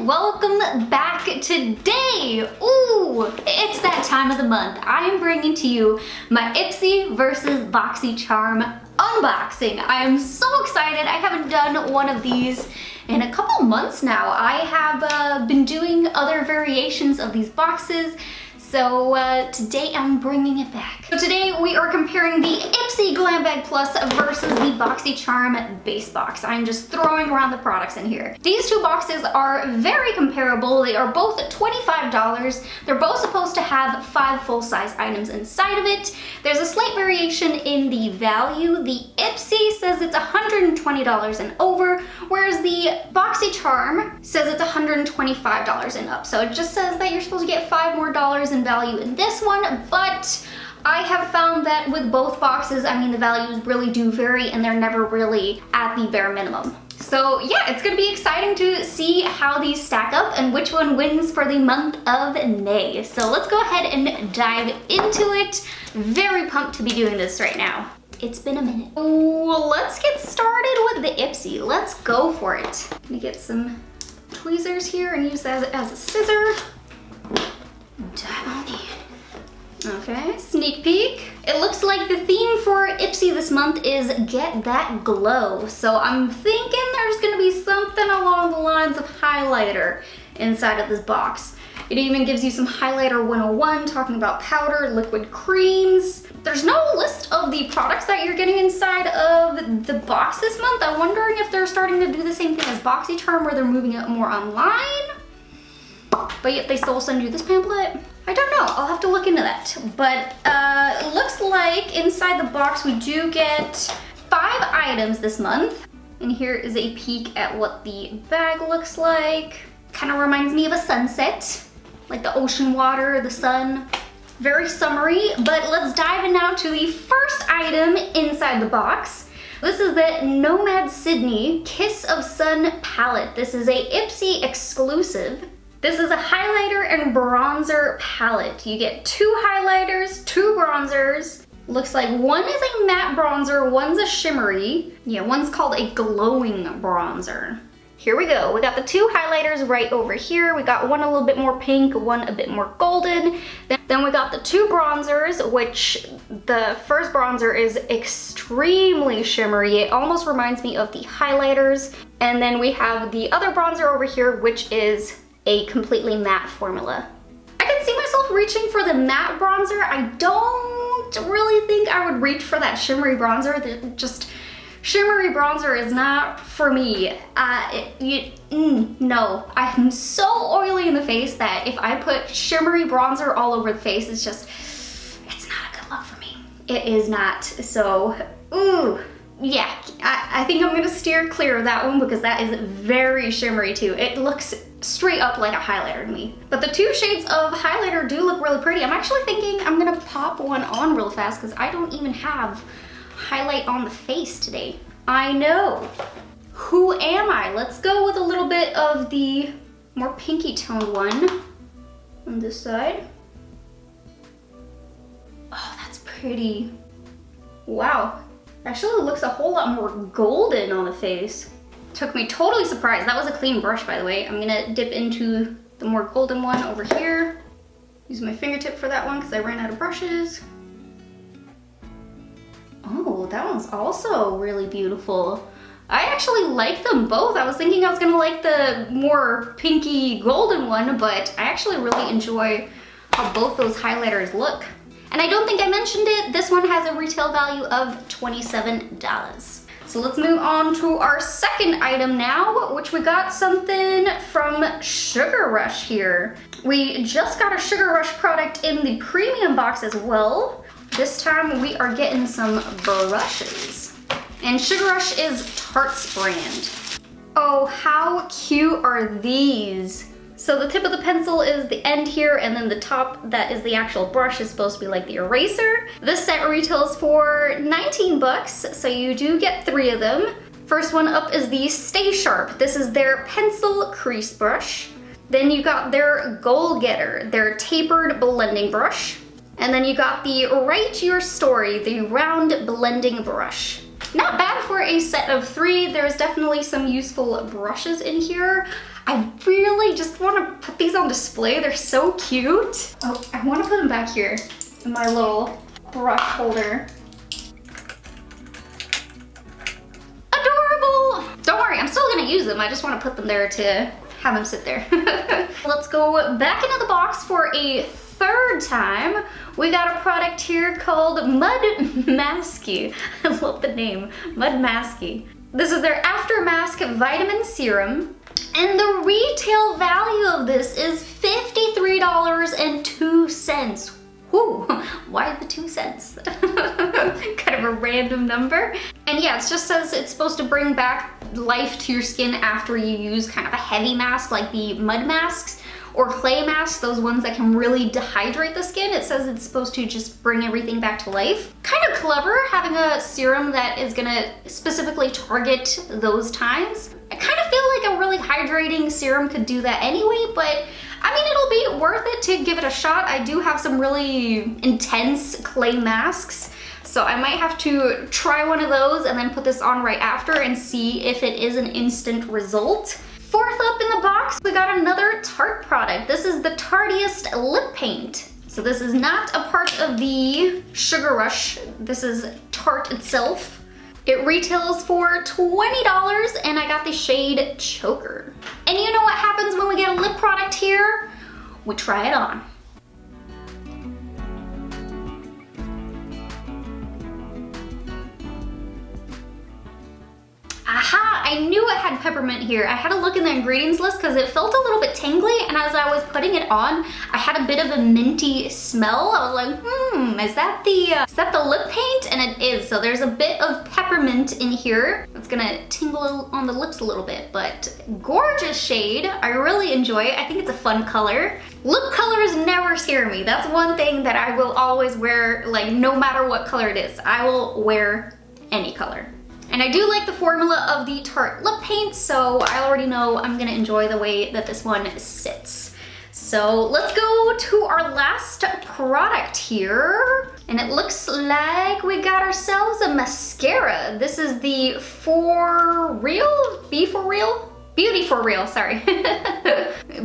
and welcome back today. Ooh, it's that time of the month. I am bringing to you my IPSY versus Boxycharm unboxing. I am so excited. I haven't done one of these in a couple months now. I have been doing other variations of these boxes. So today I'm bringing it back. So today we are comparing the IPSY GLAM Bag Plus versus the Boxycharm base box. I'm just throwing around the products in here. These two boxes are very comparable. They are both $25. They're both supposed to have 5 full-size items inside of it. There's a slight variation in the value. The IPSY says it's $120 and over, whereas the Boxycharm says it's $125 and up. So it just says that you're supposed to get $5 more in value in this one, but I have found that with both boxes, I mean, the values really do vary and they're never really at the bare minimum. So yeah, it's gonna be exciting to see how these stack up and which one wins for the month of May. So let's go ahead and dive into it. Very pumped to be doing this right now. It's been a minute. Oh, let's get started with the IPSY. Let's go for it. I'm gonna get some tweezers here and use that as a scissor. Dive on in. Okay, sneak peek. It looks like the theme for IPSY this month is Get That Glow. So I'm thinking there's gonna be something along the lines of highlighter inside of this box. It even gives you some highlighter 101 talking about powder, liquid creams. There's no list of the products that you're getting inside of the box this month. I'm wondering if they're starting to do the same thing as Boxycharm where they're moving it more online. But yet they still send you this pamphlet? I don't know, I'll have to look into that. But it looks like inside the box we do get 5 items this month. And here is a peek at what the bag looks like. Kind of reminds me of a sunset, like the ocean water, the sun. Very summery, but let's dive in now to the first item inside the box. This is the Nomad Sydney Kiss of Sun palette. This is a IPSY exclusive. This is a highlighter and bronzer palette. You get 2 highlighters, 2 bronzers. Looks like one is a matte bronzer, one's a shimmery. Yeah, one's called a glowing bronzer. Here we go. We got the 2 highlighters right over here. We got one a little bit more pink, one a bit more golden. Then we got the 2 bronzers, which the first bronzer is extremely shimmery. It almost reminds me of the highlighters. And then we have the other bronzer over here, which is a completely matte formula. I can see myself reaching for the matte bronzer. I don't really think I would reach for that shimmery bronzer. Just shimmery bronzer is not for me. No, I'm so oily in the face that if I put shimmery bronzer all over the face, it's not a good look for me. It is not. So, ooh. Yeah, I think I'm gonna steer clear of that one because that is very shimmery too. It looks straight up like a highlighter to me. But the 2 shades of highlighter do look really pretty. I'm actually thinking I'm gonna pop one on real fast because I don't even have highlight on the face today. I know. Who am I? Let's go with a little bit of the more pinky toned one on this side. Oh, that's pretty. Wow. Actually looks a whole lot more golden on the face. Took me totally surprised. That was a clean brush, by the way. I'm gonna dip into the more golden one over here. Use my fingertip for that one because I ran out of brushes. Oh, that one's also really beautiful. I actually like them both. I was thinking I was gonna like the more pinky golden one, but I actually really enjoy how both those highlighters look. And I don't think I mentioned it, this one has a retail value of $27. So let's move on to our second item now, which we got something from Sugar Rush here. We just got a Sugar Rush product in the premium box as well. This time we are getting some brushes. And Sugar Rush is Tarte's brand. Oh, how cute are these? So the tip of the pencil is the end here, and then the top that is the actual brush is supposed to be like the eraser. This set retails for 19 bucks, so you do get 3 of them. First one up is the Stay Sharp. This is their pencil crease brush. Then you got their Goal Getter, their tapered blending brush. And then you got the Write Your Story, the round blending brush. Not bad for a set of 3. There's definitely some useful brushes in here. I really just want to put these on display. They're so cute. Oh, I want to put them back here in my little brush holder. Adorable! Don't worry, I'm still gonna use them. I just want to put them there to have them sit there. Let's go back into the box for a 3rd time. We got a product here called Mud Masky. I love the name, Mud Masky. This is their After Mask Vitamin Serum. And the retail value of this is $53.02. Whew, why the 2 cents? Kind of a random number. And yeah, it just says it's supposed to bring back life to your skin after you use kind of a heavy mask like the mud masks or clay masks, those ones that can really dehydrate the skin. It says it's supposed to just bring everything back to life. Kind of clever having a serum that is gonna specifically target those times. I kind of feel like a really hydrating serum could do that anyway, but I mean, it'll be worth it to give it a shot. I do have some really intense clay masks, so I might have to try one of those and then put this on right after and see if it is an instant result. 4th up in the box, we got another Tarte product. This is the Tartiest Lip Paint. So this is not a part of the Sugar Rush. This is Tarte itself. It retails for $20 and I got the shade Choker. And you know what happens when we get a lip product here? We try it on. Aha, I knew it had peppermint here. I had to look in the ingredients list because it felt a little bit tingly, and as I was putting it on, I had a bit of a minty smell. I was like, is that the lip paint? And it is, so there's a bit of peppermint in here. It's gonna tingle on the lips a little bit, but gorgeous shade. I really enjoy it. I think it's a fun color. Lip colors never scare me. That's one thing that I will always wear, like no matter what color it is. I will wear any color. And I do like the formula of the Tarte lip paint, so I already know I'm gonna enjoy the way that this one sits. So let's go to our last product here. And it looks like we got ourselves a mascara. This is the Beauty For Real, sorry.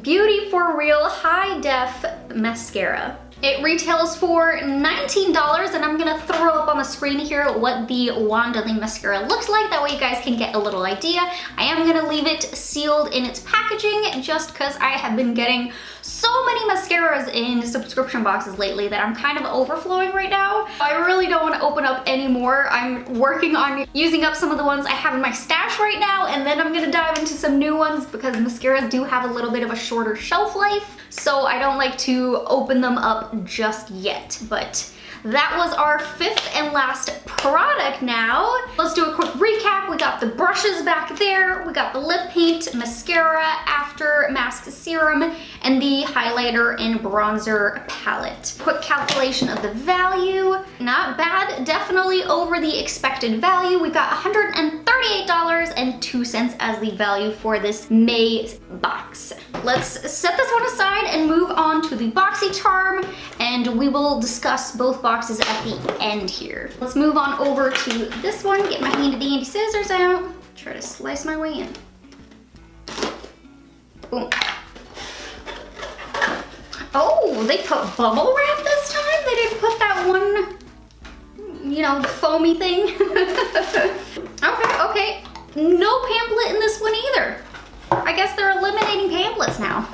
Beauty For Real High Def Mascara. It retails for $19, and I'm gonna throw up on the screen here what the wand of the mascara looks like. That way you guys can get a little idea. I am gonna leave it sealed in its packaging just because I have been getting so many mascaras in subscription boxes lately that I'm kind of overflowing right now. I really don't want to open up any more. I'm working on using up some of the ones I have in my stash right now, and then I'm gonna dive into some new ones because mascaras do have a little bit of a shorter shelf life, so I don't like to open them up just yet. But that was our 5th and last product now. Let's do a quick recap. We got the brushes back there, we got the lip paint, mascara, after mask serum, and the highlighter and bronzer palette. Quick calculation of the value. Not bad, definitely over the expected value. We got $138.02 as the value for this May box. Let's set this one aside and move on to the Boxycharm, and we will discuss both boxes at the end here. Let's move on over to this one, get my handy dandy scissors out, try to slice my way in. Boom. Oh, they put bubble wrap this time? They didn't put that one, you know, foamy thing? Okay. No pamphlet in this one either. I guess they're eliminating pamphlets now.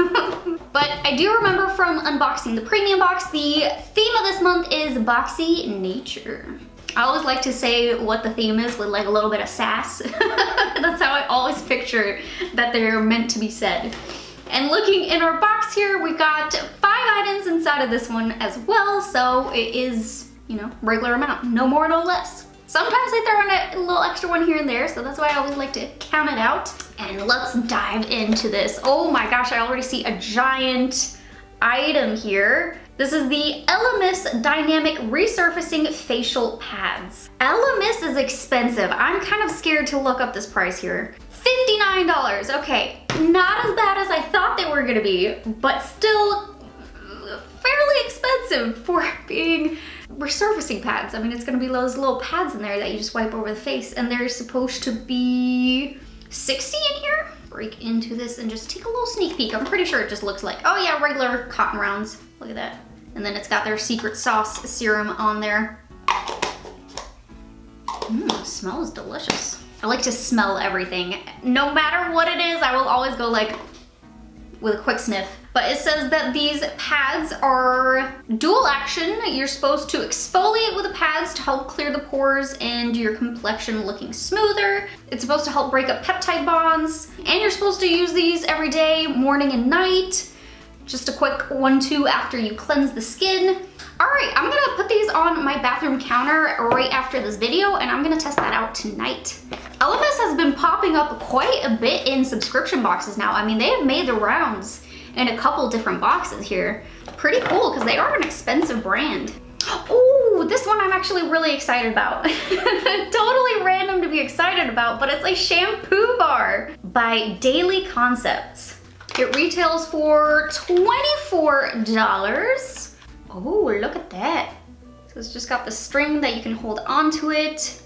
But I do remember from unboxing the premium box, the theme of this month is Boxy Nature. I always like to say what the theme is with like a little bit of sass. That's how I always picture that they're meant to be said. And looking in our box here, we got 5 items inside of this one as well, so it is, you know, regular amount, no more, no less. Sometimes they throw in a little extra one here and there, so that's why I always like to count it out. And let's dive into this. Oh my gosh, I already see a giant item here. This is the Elemis Dynamic Resurfacing Facial Pads. Elemis is expensive. I'm kind of scared to look up this price here. $59, okay. Not as bad as I thought they were gonna be, but still fairly expensive for being resurfacing pads. I mean, it's gonna be those little pads in there that you just wipe over the face, and there's supposed to be 60 in here. Break into this and just take a little sneak peek. I'm pretty sure it just looks like, oh yeah, regular cotton rounds. Look at that. And then it's got their secret sauce serum on there. Smells delicious. I like to smell everything. No matter what it is, I will always go like with a quick sniff. But it says that these pads are dual action. You're supposed to exfoliate with the pads to help clear the pores and your complexion looking smoother. It's supposed to help break up peptide bonds. And you're supposed to use these every day, morning and night. Just a quick 1-2 after you cleanse the skin. All right, I'm gonna put these on my bathroom counter right after this video, and I'm gonna test that out tonight. Elemis has been popping up quite a bit in subscription boxes now. I mean, they have made the rounds in a couple different boxes here. Pretty cool, because they are an expensive brand. Oh, this one I'm actually really excited about. Totally random to be excited about, but it's a shampoo bar by Daily Concepts. It retails for $24. Oh, look at that. So it's just got the string that you can hold onto it,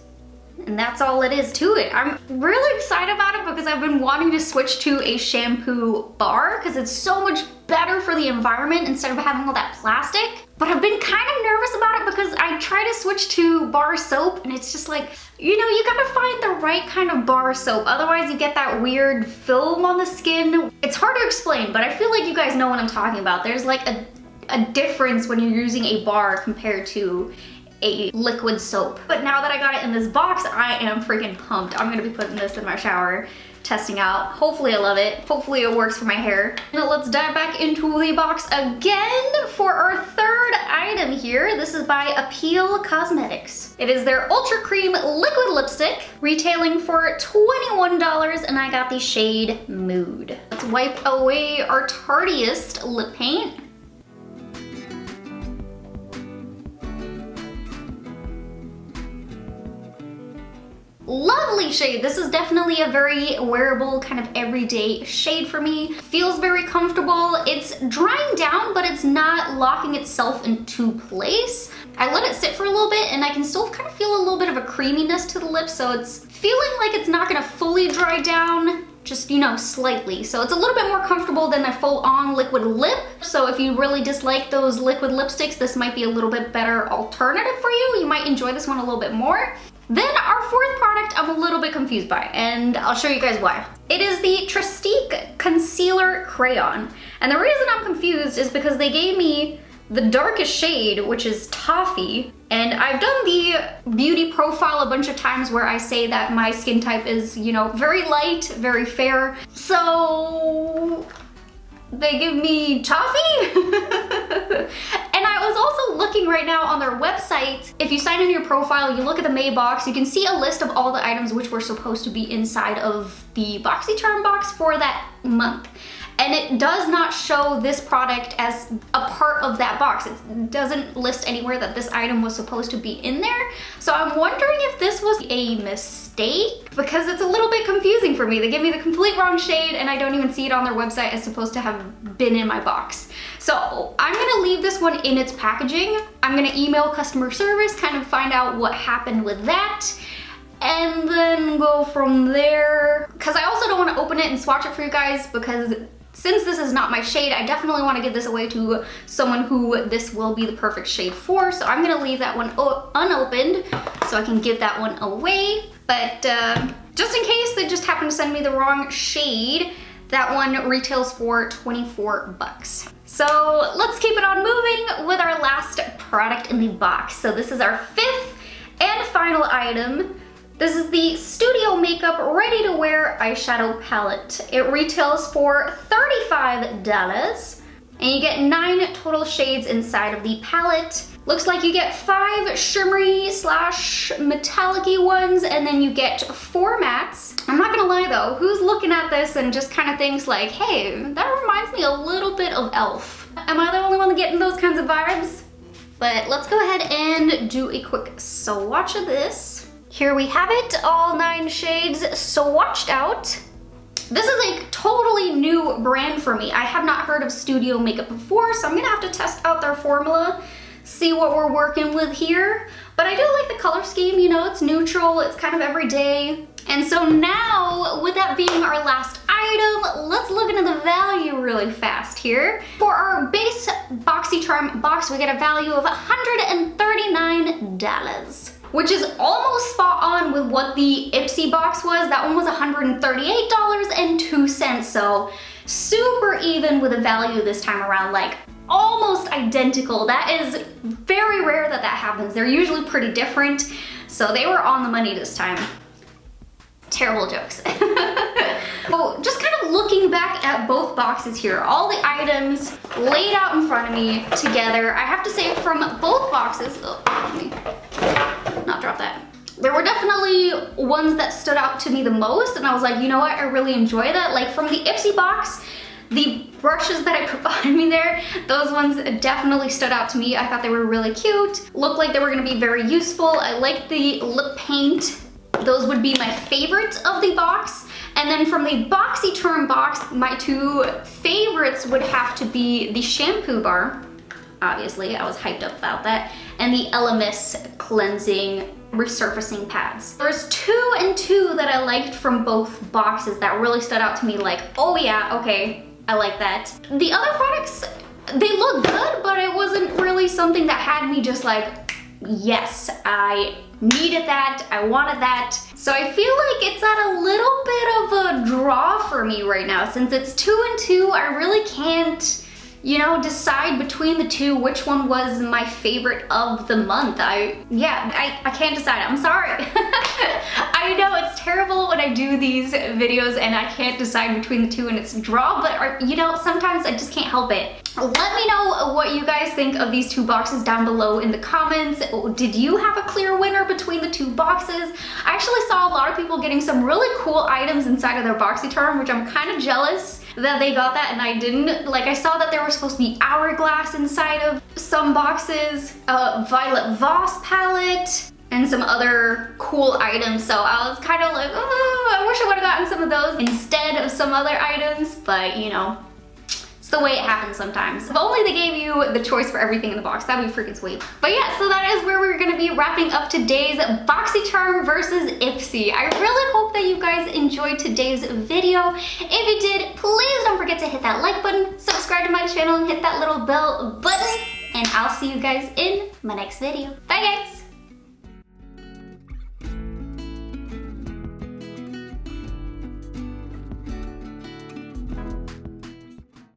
and that's all it is to it. I'm really excited about it because I've been wanting to switch to a shampoo bar because it's so much better for the environment instead of having all that plastic. But I've been kind of nervous about it because I try to switch to bar soap, and it's just like, you know, you gotta find the right kind of bar soap. Otherwise you get that weird film on the skin. It's hard to explain, but I feel like you guys know what I'm talking about. There's like a difference when you're using a bar compared to a liquid soap. But now that I got it in this box, I am freaking pumped. I'm gonna be putting this in my shower, testing out. Hopefully I love it. Hopefully it works for my hair. Now let's dive back into the box again for our third item here. This is by Appeal Cosmetics. It is their Ultra Cream Liquid Lipstick, retailing for $21, and I got the shade Mood. Let's wipe away our tardiest lip paint. Lovely shade. This is definitely a very wearable kind of everyday shade for me. Feels very comfortable. It's drying down, but it's not locking itself into place. I let it sit for a little bit and I can still kind of feel a little bit of a creaminess to the lips, so it's feeling like it's not gonna fully dry down, just, you know, slightly. So it's a little bit more comfortable than a full-on liquid lip. So if you really dislike those liquid lipsticks, this might be a little bit better alternative for you. You might enjoy this one a little bit more. Then our fourth product I'm a little bit confused by, and I'll show you guys why. It is the Trestique Concealer Crayon. And the reason I'm confused is because they gave me the darkest shade, which is Toffee. And I've done the beauty profile a bunch of times where I say that my skin type is, you know, very light, very fair. So they give me Toffee? And I was also looking right now on their website. If you sign in your profile, you look at the May box, you can see a list of all the items which were supposed to be inside of the Boxycharm box for that month. And it does not show this product as a part of that box. It doesn't list anywhere that this item was supposed to be in there. So I'm wondering if this was a mistake, because it's a little bit confusing for me. They give me the complete wrong shade and I don't even see it on their website as supposed to have been in my box. So I'm gonna leave this one in its packaging. I'm gonna email customer service, kind of find out what happened with that, and then go from there. Because I also don't want to open it and swatch it for you guys, because since this is not my shade, I definitely want to give this away to someone who this will be the perfect shade for. So I'm gonna leave that one unopened so I can give that one away. But just in case they just happen to send me the wrong shade, that one retails for 24 bucks. So let's keep it on moving with our last product in the box. So this is our fifth and final item. This is the Studio Makeup Ready to Wear Eyeshadow Palette. It retails for $35, and you get 9 total shades inside of the palette. Looks like you get 5 shimmery / metallic-y ones, and then you get 4 mattes. I'm not gonna lie though, who's looking at this and just kind of thinks like, hey, that reminds me a little bit of Elf. Am I the only one getting those kinds of vibes? But let's go ahead and do a quick swatch of this. Here we have it, all 9 shades swatched out. This is a totally new brand for me. I have not heard of Studio Makeup before, so I'm gonna have to test out their formula, see what we're working with here. But I do like the color scheme, you know, it's neutral, it's kind of everyday. And so now, with that being our last item, let's look into the value really fast here. For our base Boxycharm box, we get a value of $139, which is almost spot on with what the IPSY box was. That one was $138.02, so super even with a value this time around, like almost identical. That is very rare that that happens. They're usually pretty different, so they were on the money this time. Terrible jokes. So just kind of looking back at both boxes here, all the items laid out in front of me together, I have to say from both boxes, oh, let me not drop that. There were definitely ones that stood out to me the most, and I was like, you know what, I really enjoy that. Like from the IPSY box, the brushes that I put behind me there, those ones definitely stood out to me. I thought they were really cute, looked like they were gonna be very useful. I liked the lip paint. Those would be my favorites of the box. And then from the Boxycharm box, my two favorites would have to be the shampoo bar. Obviously, I was hyped up about that. And the LMS cleansing resurfacing pads. There's two and two that I liked from both boxes that really stood out to me, like, oh yeah, okay, I like that. The other products, they look good, but it wasn't really something that had me just like, yes, I needed that, I wanted that. So I feel like it's at a little bit of a draw for me right now. Since it's 2 and 2, I really can't, you know, decide between the two which one was my favorite of the month. I can't decide, I'm sorry. I know it's terrible when I do these videos and I can't decide between the two and it's a draw, but you know, sometimes I just can't help it. Let me know what you guys think of these two boxes down below in the comments. Did you have a clear winner between the two boxes? I actually saw a lot of people getting some really cool items inside of their Boxycharm, which I'm kind of jealous that they got that and I didn't. Like, I saw that there was supposed to be hourglass inside of some boxes, a Violet Voss palette, and some other cool items. So I was kind of like, oh, I wish I would have gotten some of those instead of some other items, but you know, the way it happens sometimes. If only they gave you the choice for everything in the box, that'd be freaking sweet. But yeah, so that is where we're gonna be wrapping up today's Boxycharm versus IPSY. I really hope that you guys enjoyed today's video. If you did, please don't forget to hit that like button, subscribe to my channel, and hit that little bell button, and I'll see you guys in my next video. Bye guys!